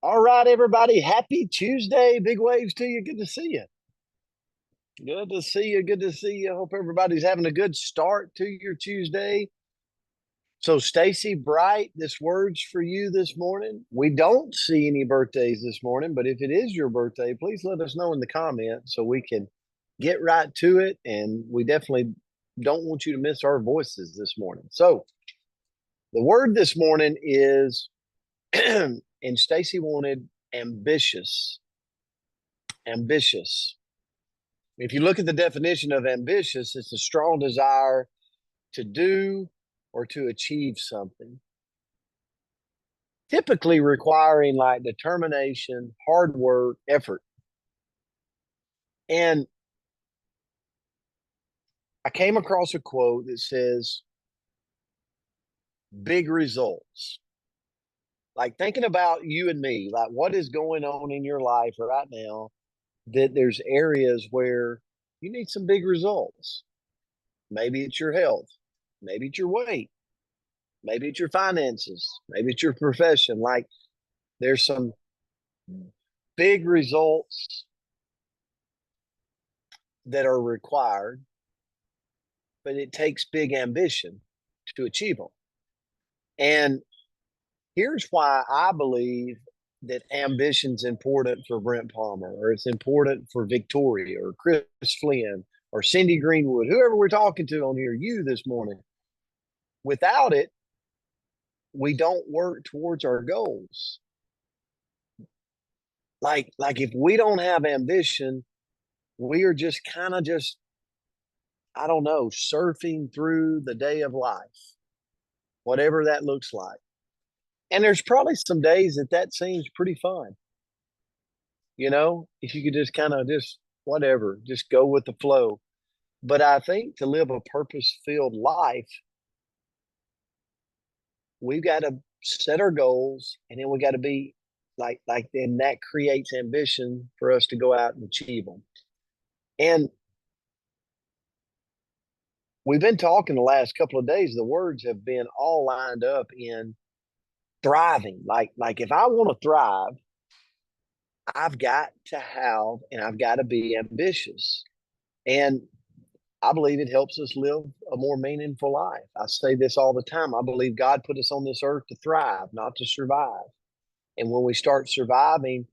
All right, everybody. Happy Tuesday. Big waves to you. Good to see you. Good to see you. Good to see you. Hope everybody's having a good start to your Tuesday. So, Stacy Bright, this word's for you this morning. We don't see any birthdays this morning, but if it is your birthday, please let us know in the comments so we can get right to it. And we definitely don't want you to miss our voices this morning. So, the word this morning is, and Stacy wanted ambitious. Ambitious. If you look at the definition of ambitious, it's a strong desire to do or to achieve something, typically requiring like determination, hard work, effort. And I came across a quote that says, big results. Like thinking about you and me, like what is going on in your life right now, that there's areas where you need some big results. Maybe it's your health, maybe it's your weight, maybe it's your finances, maybe it's your profession. Like there's some big results that are required, but it takes big ambition to achieve them. And here's why I believe that ambition's important for Brent Palmer, or it's important for Victoria, or Chris Flynn, or Cindy Greenwood, whoever we're talking to on here, you this morning. Without it, we don't work towards our goals. Like if we don't have ambition, we are just kind of just, I don't know, surfing through the day of life, whatever that looks like. And there's probably some days that seems pretty fun. If you could just kind of just whatever, just go with the flow. But I think to live a purpose filled life, we've got to set our goals, and then we got to be like then that creates ambition for us to go out and achieve them. And we've been talking the last couple of days, the words have been all lined up in thriving. Like if I want to thrive, I've got to have and I've got to be ambitious. And I believe it helps us live a more meaningful life. I say this all the time. I believe God put us on this earth to thrive, not to survive. And when we start surviving,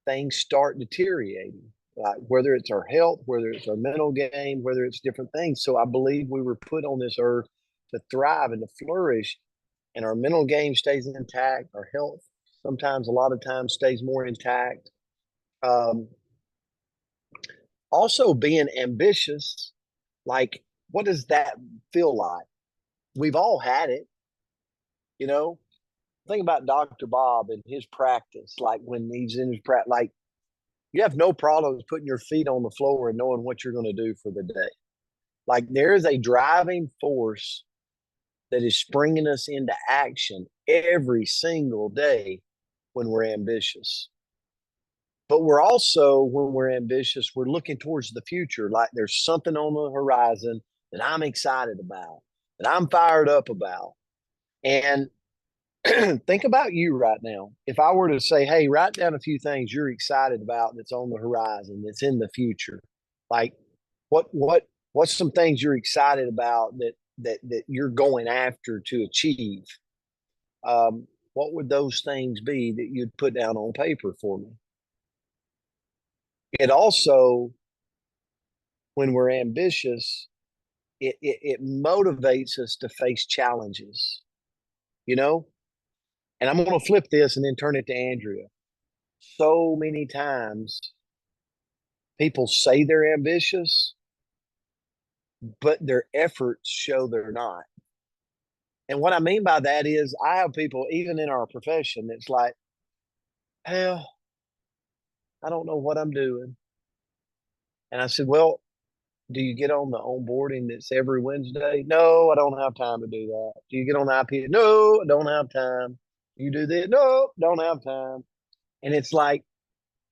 things start deteriorating, like whether it's our health, whether it's our mental game, whether it's different things. So I believe we were put on this earth to thrive and to flourish, and our mental game stays intact. Our health, sometimes, a lot of times, stays more intact. Um, Also, being ambitious, like, what does that feel like? We've all had it, you know. Think about Dr. Bob and his practice. Like when he's in his practice, like you have no problems putting your feet on the floor and knowing what you're going to do for the day. Like there is a driving force that is springing us into action every single day when we're ambitious. But we're also, when we're ambitious, we're looking towards the future. Like there's something on the horizon that I'm excited about, that I'm fired up about. And think about you right now. If I were to say, hey, write down a few things you're excited about that's on the horizon, that's in the future. Like what's some things you're excited about that you're going after to achieve? What would those things be that you'd put down on paper for me? It also, when we're ambitious, it motivates us to face challenges, you know? And I'm going to flip this and then turn it to Andrea. So many times people say they're ambitious, but their efforts show they're not. And what I mean by that is I have people, even in our profession, that's like, hell, I don't know what I'm doing. And I said, well, do you get on the onboarding that's every Wednesday? No, I don't have time to do that. Do you get on the IP? No, I don't have time. You do this? No, don't have time. And it's like,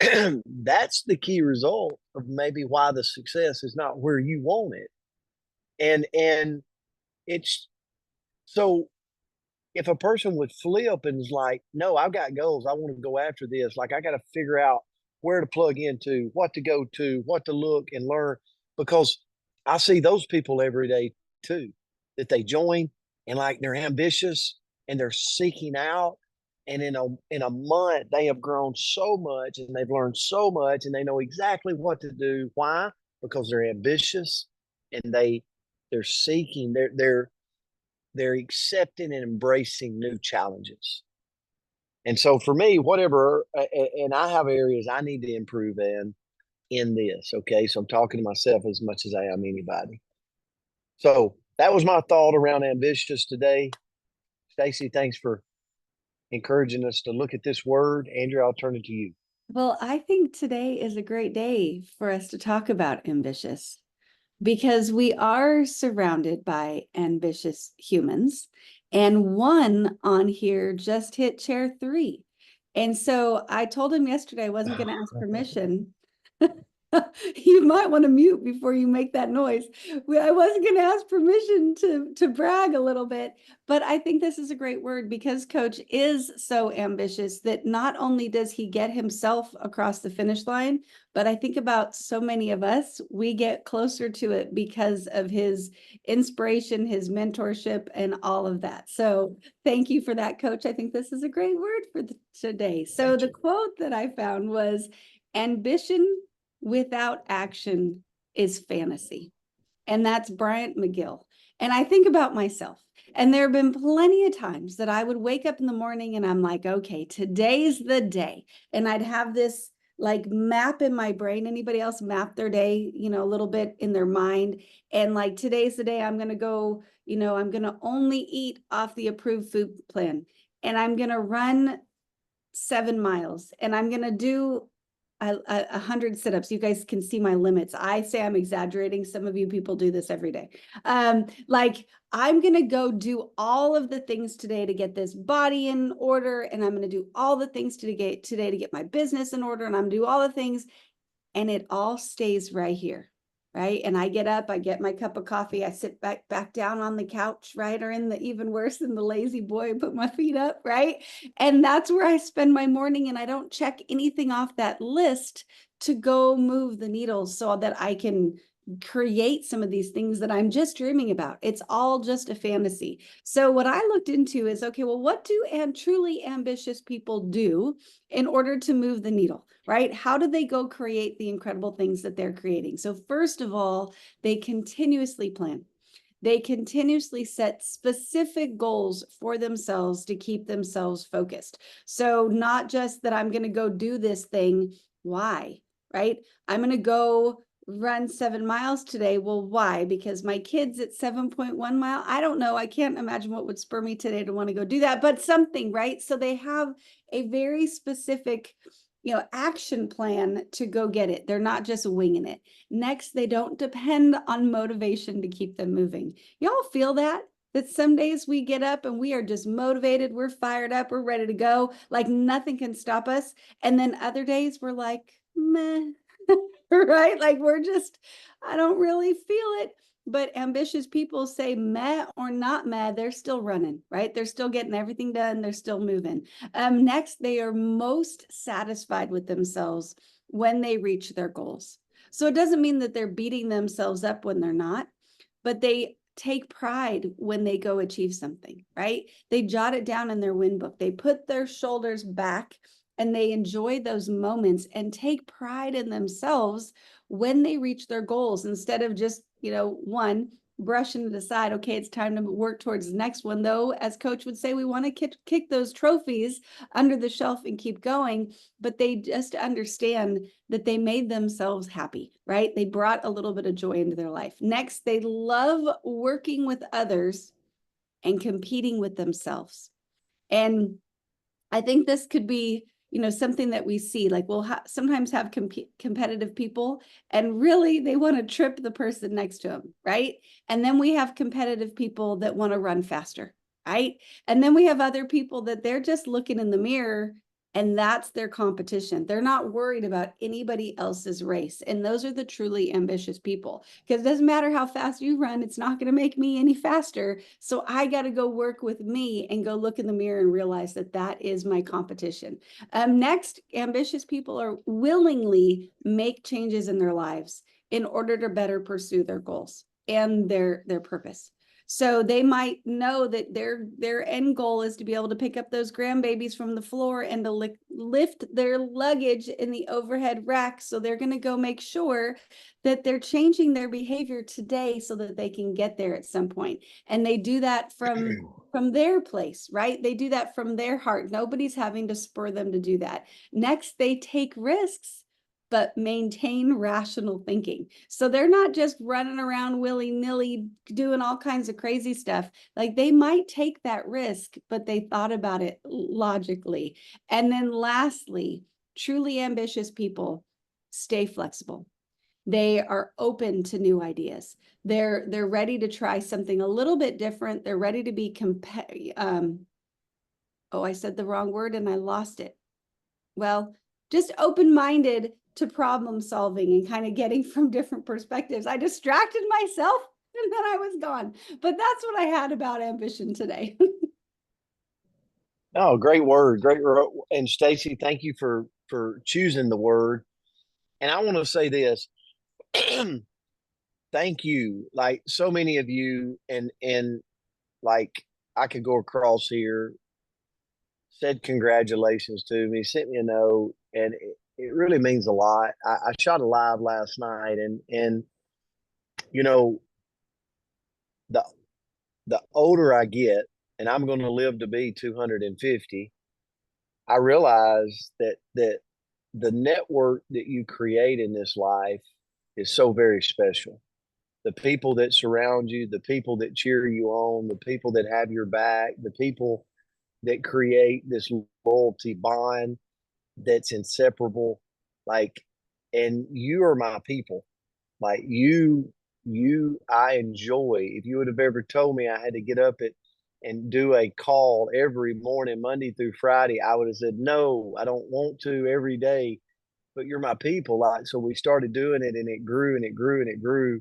that's the key result of maybe why the success is not where you want it. And it's so if a person would flip and is like, no, I've got goals, I want to go after this, like I got to figure out where to plug into, what to go to, what to look and learn, because I see those people every day too, that they join and like they're ambitious and they're seeking out. And in a month, they have grown so much and they've learned so much and they know exactly what to do. Why? Because they're ambitious and they're seeking, they're accepting and embracing new challenges. And so for me, whatever, and I have areas I need to improve in this. Okay, so I'm talking to myself as much as I am anybody. So that was my thought around ambitious today. Stacy, thanks for encouraging us to look at this word. Andrew, I'll turn it to you. Well, I think today is a great day for us to talk about ambitious because we are surrounded by ambitious humans. And one on here just hit chair 3. And so I told him yesterday I wasn't going to ask permission. You might want to mute before you make that noise. I wasn't going to ask permission to brag a little bit, but I think this is a great word because Coach is so ambitious that not only does he get himself across the finish line, but I think about so many of us, we get closer to it because of his inspiration, his mentorship, and all of that. So thank you for that, Coach. I think this is a great word for today. So the quote that I found was, ambition without action is fantasy. And that's Bryant McGill. And I think about myself. And there have been plenty of times that I would wake up in the morning and I'm like, okay, today's the day. And I'd have this like map in my brain. Anybody else map their day, a little bit in their mind? And like, today's the day I'm going to go, I'm going to only eat off the approved food plan. And I'm going to run 7 miles and I'm going to do 100 sit-ups. You guys can see my limits. I say I'm exaggerating. Some of you people do this every day. Like I'm going to go do all of the things today to get this body in order. And I'm going to do all the things today to get my business in order. And I'm going to do all the things. And it all stays right here. Right. And I get up, I get my cup of coffee, I sit back down on the couch, right? Or in the even worse than the lazy boy, put my feet up, right? And that's where I spend my morning. And I don't check anything off that list to go move the needles so that I can create some of these things that I'm just dreaming about. It's all just a fantasy. So what I looked into is, okay, well, what do truly ambitious people do in order to move the needle? Right? How do they go create the incredible things that they're creating? So first of all, they continuously plan. They continuously set specific goals for themselves to keep themselves focused. So not just that I'm going to go do this thing. Why? Right? I'm going to go run 7 miles today. Well, why? Because my kid's at 7.1 mile. I don't know. I can't imagine what would spur me today to want to go do that, but something, right? So they have a very specific action plan to go get it. They're not just winging it. Next, they don't depend on motivation to keep them moving. Y'all feel that? That some days we get up and we are just motivated, we're fired up, we're ready to go, like nothing can stop us. And then other days we're like, meh, right? Like I don't really feel it. But ambitious people say meh or not meh, they're still running, right? They're still getting everything done. They're still moving. Next, they are most satisfied with themselves when they reach their goals. So it doesn't mean that they're beating themselves up when they're not, but they take pride when they go achieve something, right? They jot it down in their win book. They put their shoulders back and they enjoy those moments and take pride in themselves when they reach their goals instead of just, one, brushing it aside. Okay, it's time to work towards the next one. Though, as Coach would say, we want to kick those trophies under the shelf and keep going. But they just understand that they made themselves happy, right? They brought a little bit of joy into their life. Next, they love working with others and competing with themselves. And I think this could be something that we see, like we'll sometimes have competitive people and really they want to trip the person next to them, right? And then we have competitive people that want to run faster, right? And then we have other people that they're just looking in the mirror And that's their competition. They're not worried about anybody else's race. And those are the truly ambitious people, because it doesn't matter how fast you run, it's not going to make me any faster. So I got to go work with me and go look in the mirror and realize that that is my competition. Next, ambitious people are willingly make changes in their lives in order to better pursue their goals and their purpose. So they might know that their end goal is to be able to pick up those grandbabies from the floor and to lift their luggage in the overhead rack. So they're going to go make sure that they're changing their behavior today so that they can get there at some point. And they do that from their place, right? They do that from their heart. Nobody's having to spur them to do that. Next, they take risks, but maintain rational thinking. So they're not just running around willy-nilly doing all kinds of crazy stuff. Like, they might take that risk, but they thought about it logically. And then lastly, truly ambitious people stay flexible. They are open to new ideas. They're ready to try something a little bit different. They're ready to be oh, I said the wrong word and I lost it. Well, just open-minded to problem solving and kind of getting from different perspectives. I distracted myself and then I was gone. But that's what I had about ambition today. Oh, great word, and Stacy, thank you for choosing the word. And I want to say this. Thank you. Like so many of you, and like I could go across here, said congratulations to me, sent me a note, and it really means a lot. I shot a live last night, and you know, the older I get, and I'm going to live to be 250, I realize that the network that you create in this life is so very special. The people that surround you, the people that cheer you on, the people that have your back, the people that create this loyalty bond that's inseparable. Like, and you are my people. Like I enjoy. If you would have ever told me I had to get up at and do a call every morning, Monday through Friday, I would have said, no, I don't want to every day, but you're my people. Like, so we started doing it and it grew and it grew and it grew.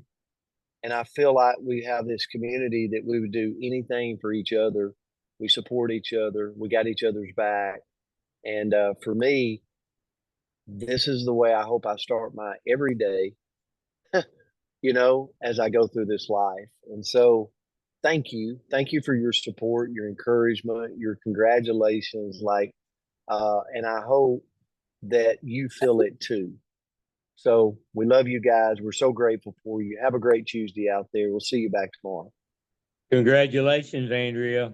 And I feel like we have this community that we would do anything for each other. We support each other. We got each other's back. And for me, this is the way I hope I start my every day, as I go through this life. And so thank you. Thank you for your support, your encouragement, your congratulations. And I hope that you feel it too. So we love you guys. We're so grateful for you. Have a great Tuesday out there. We'll see you back tomorrow. Congratulations, Andrea.